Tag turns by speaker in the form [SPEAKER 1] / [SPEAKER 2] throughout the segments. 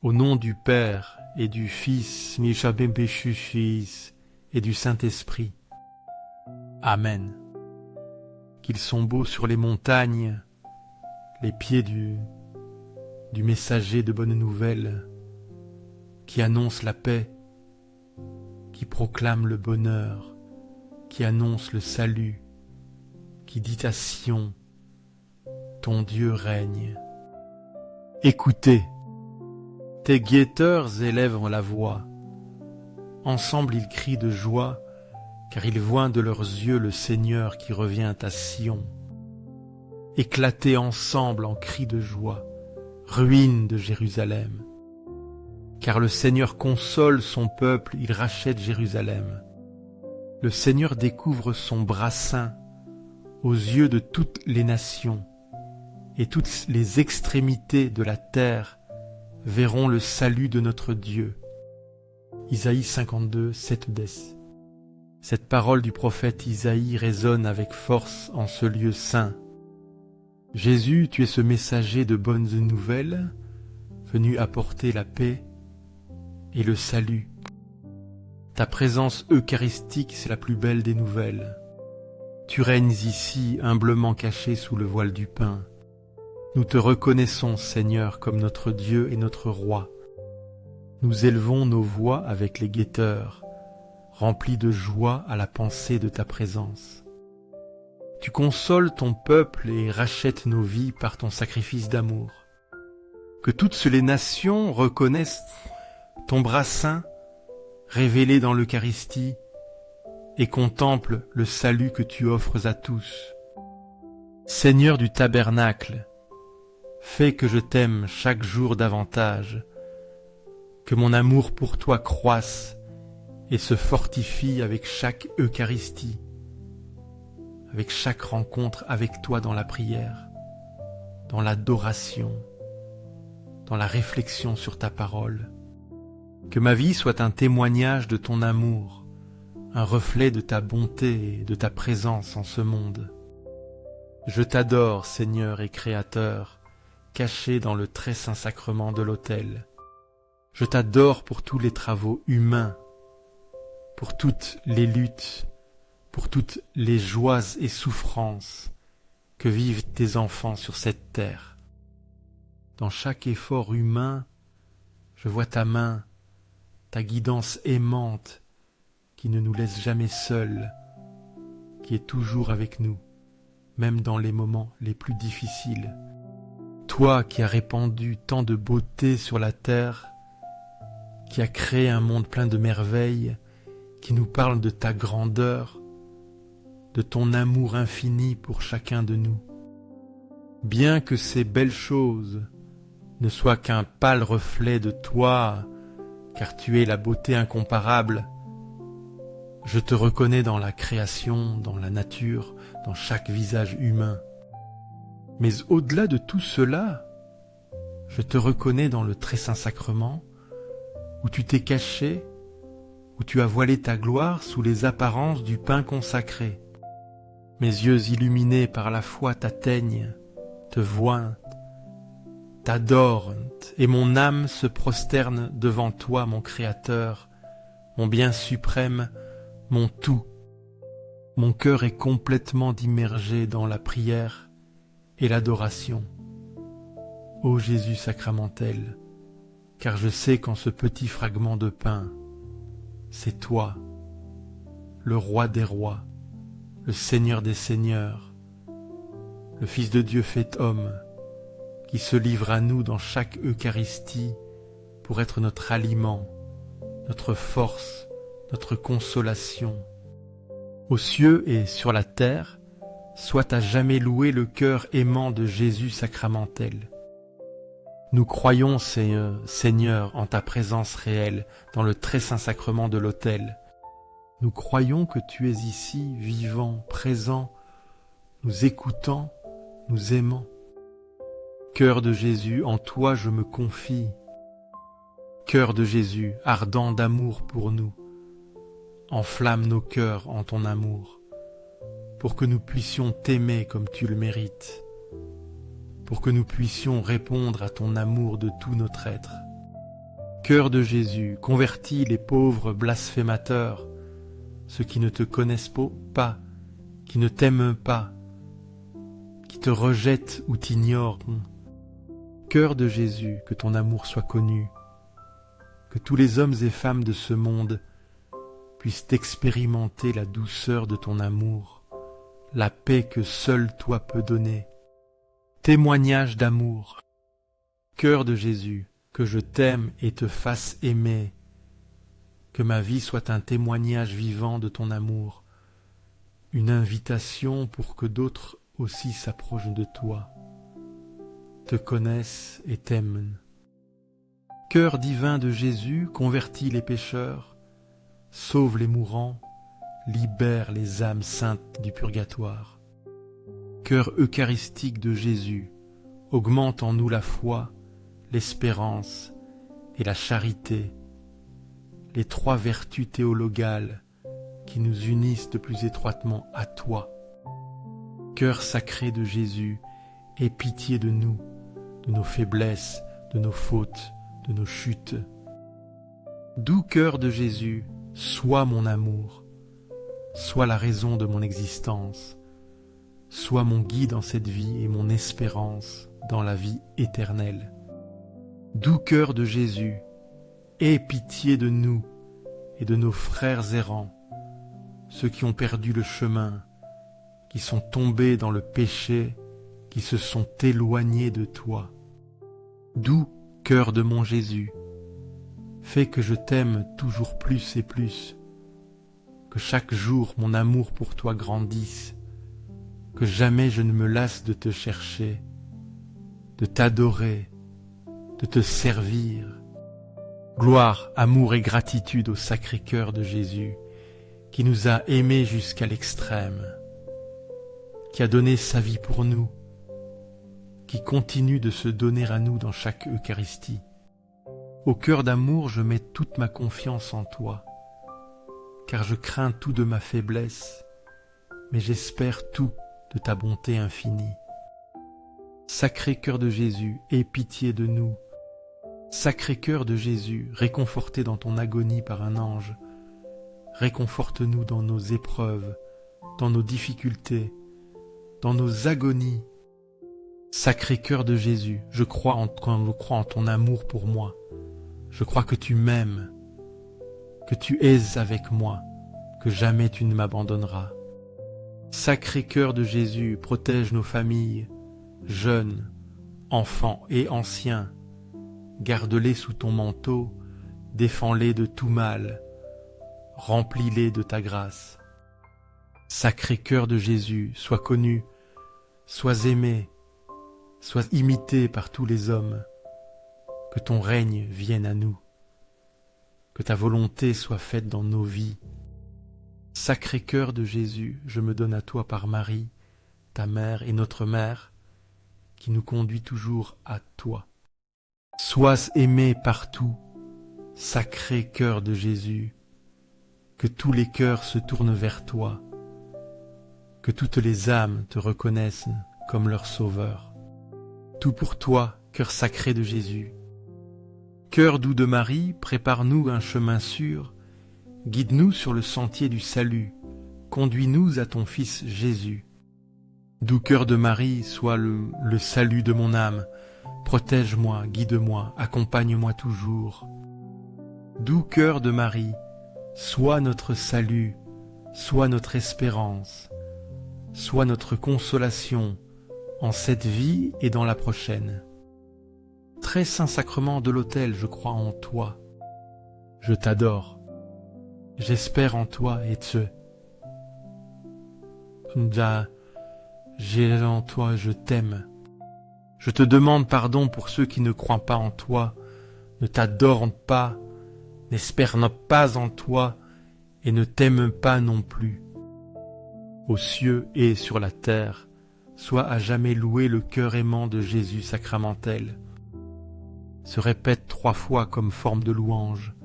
[SPEAKER 1] Au nom du Père et du Fils, et du Saint-Esprit. Amen. Qu'ils sont beaux sur les montagnes, les pieds du messager de bonnes nouvelles, qui annonce la paix, qui proclame le bonheur, qui annonce le salut, qui dit à Sion, ton Dieu règne. Écoutez, tes guetteurs élèvent la voix. Ensemble ils crient de joie, car ils voient de leurs yeux le Seigneur qui revient à Sion. Éclatez ensemble en cris de joie, ruines de Jérusalem. Car le Seigneur console son peuple, il rachète Jérusalem. Le Seigneur découvre son bras saint aux yeux de toutes les nations, et toutes les extrémités de la terre verront le salut de notre Dieu. Isaïe 52, 7-10. Cette parole du prophète Isaïe résonne avec force en ce lieu saint. Jésus, tu es ce messager de bonnes nouvelles, venu apporter la paix et le salut. Ta présence eucharistique, c'est la plus belle des nouvelles. Tu règnes ici, humblement caché sous le voile du pain. Nous te reconnaissons, Seigneur, comme notre Dieu et notre Roi. Nous élevons nos voix avec les guetteurs, remplis de joie à la pensée de ta présence. Tu consoles ton peuple et rachètes nos vies par ton sacrifice d'amour. Que toutes les nations reconnaissent ton bras saint, révélé dans l'Eucharistie, et contemplent le salut que tu offres à tous. Seigneur du tabernacle, fais que je t'aime chaque jour davantage, que mon amour pour toi croisse et se fortifie avec chaque Eucharistie, avec chaque rencontre avec toi dans la prière, dans l'adoration, dans la réflexion sur ta parole. Que ma vie soit un témoignage de ton amour, un reflet de ta bonté et de ta présence en ce monde. Je t'adore, Seigneur et Créateur, caché dans le très saint sacrement de l'autel. Je t'adore pour tous les travaux humains, pour toutes les luttes, pour toutes les joies et souffrances que vivent tes enfants sur cette terre. Dans chaque effort humain, je vois ta main, ta guidance aimante qui ne nous laisse jamais seuls, qui est toujours avec nous, même dans les moments les plus difficiles. Toi qui as répandu tant de beauté sur la terre, qui as créé un monde plein de merveilles, qui nous parle de ta grandeur, de ton amour infini pour chacun de nous. Bien que ces belles choses ne soient qu'un pâle reflet de toi, car tu es la beauté incomparable, je te reconnais dans la création, dans la nature, dans chaque visage humain. Mais au-delà de tout cela, je te reconnais dans le très saint sacrement, où tu t'es caché, où tu as voilé ta gloire sous les apparences du pain consacré. Mes yeux illuminés par la foi t'atteignent, te voient, t'adorent, et mon âme se prosterne devant toi, mon Créateur, mon bien suprême, mon tout. Mon cœur est complètement immergé dans la prière et l'adoration. Ô Jésus sacramentel, car je sais qu'en ce petit fragment de pain, c'est toi, le Roi des rois, le Seigneur des seigneurs, le Fils de Dieu fait homme, qui se livre à nous dans chaque Eucharistie pour être notre aliment, notre force, notre consolation. Aux cieux et sur la terre, soit à jamais loué le cœur aimant de Jésus sacramentel. Nous croyons, Seigneur, en ta présence réelle dans le très saint sacrement de l'autel. Nous croyons que tu es ici, vivant, présent, nous écoutant, nous aimant. Cœur de Jésus, en toi je me confie. Cœur de Jésus, ardent d'amour pour nous, enflamme nos cœurs en ton amour, pour que nous puissions t'aimer comme tu le mérites, pour que nous puissions répondre à ton amour de tout notre être. Cœur de Jésus, convertis les pauvres blasphémateurs, ceux qui ne te connaissent pas, qui ne t'aiment pas, qui te rejettent ou t'ignorent. Cœur de Jésus, que ton amour soit connu, que tous les hommes et femmes de ce monde puissent expérimenter la douceur de ton amour, la paix que seul toi peux donner. Témoignage d'amour. Cœur de Jésus, que je t'aime et te fasse aimer, que ma vie soit un témoignage vivant de ton amour, une invitation pour que d'autres aussi s'approchent de toi, te connaissent et t'aiment. Cœur divin de Jésus, convertis les pécheurs, sauve les mourants, libère les âmes saintes du purgatoire. Cœur eucharistique de Jésus, augmente en nous la foi, l'espérance et la charité, les trois vertus théologales qui nous unissent de plus étroitement à toi. Cœur sacré de Jésus, aie pitié de nous, de nos faiblesses, de nos fautes, de nos chutes. Doux cœur de Jésus, sois mon amour, sois la raison de mon existence, sois mon guide en cette vie et mon espérance dans la vie éternelle. Doux cœur de Jésus, aie pitié de nous et de nos frères errants, ceux qui ont perdu le chemin, qui sont tombés dans le péché, qui se sont éloignés de toi. Doux cœur de mon Jésus, fais que je t'aime toujours plus et plus, que chaque jour mon amour pour toi grandisse, que jamais je ne me lasse de te chercher, de t'adorer, de te servir. Gloire, amour et gratitude au Sacré-Cœur de Jésus, qui nous a aimés jusqu'à l'extrême, qui a donné sa vie pour nous, qui continue de se donner à nous dans chaque Eucharistie. Au cœur d'amour, je mets toute ma confiance en toi, car je crains tout de ma faiblesse, mais j'espère tout de ta bonté infinie. Sacré-Cœur de Jésus, aie pitié de nous. Sacré-Cœur de Jésus, réconforté dans ton agonie par un ange, réconforte-nous dans nos épreuves, dans nos difficultés, dans nos agonies. Sacré-Cœur de Jésus, je crois en ton amour pour moi. Je crois que tu m'aimes, que tu es avec moi, que jamais tu ne m'abandonneras. Sacré-Cœur de Jésus, protège nos familles, jeunes, enfants et anciens. Garde-les sous ton manteau, défends-les de tout mal, remplis-les de ta grâce. Sacré-Cœur de Jésus, sois connu, sois aimé, sois imité par tous les hommes, que ton règne vienne à nous, que ta volonté soit faite dans nos vies. Sacré-Cœur de Jésus, je me donne à toi par Marie, ta mère et notre mère, qui nous conduit toujours à toi. Sois aimé partout, Sacré Cœur de Jésus, que tous les cœurs se tournent vers toi, que toutes les âmes te reconnaissent comme leur Sauveur. Tout pour toi, cœur sacré de Jésus. Cœur doux de Marie, prépare-nous un chemin sûr, guide-nous sur le sentier du salut, conduis-nous à ton Fils Jésus. Doux cœur de Marie, sois le salut de mon âme, protège-moi, guide-moi, accompagne-moi toujours. Doux cœur de Marie, sois notre salut, sois notre espérance, sois notre consolation en cette vie et dans la prochaine. Très saint sacrement de l'autel, je crois en toi. Je t'adore. J'espère en toi et j'ai en toi, je t'aime. Je te demande pardon pour ceux qui ne croient pas en toi, ne t'adorent pas, n'espèrent pas en toi et ne t'aiment pas non plus. Aux cieux et sur la terre, sois à jamais loué le cœur aimant de Jésus sacramentel. Se répète 3 fois comme forme de louange.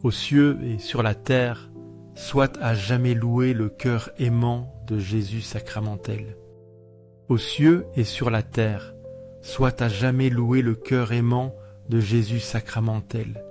[SPEAKER 1] Aux cieux et sur la terre, soit à jamais loué le cœur aimant de Jésus sacramentel. Aux cieux et sur la terre, soit à jamais loué le cœur aimant de Jésus sacramentel.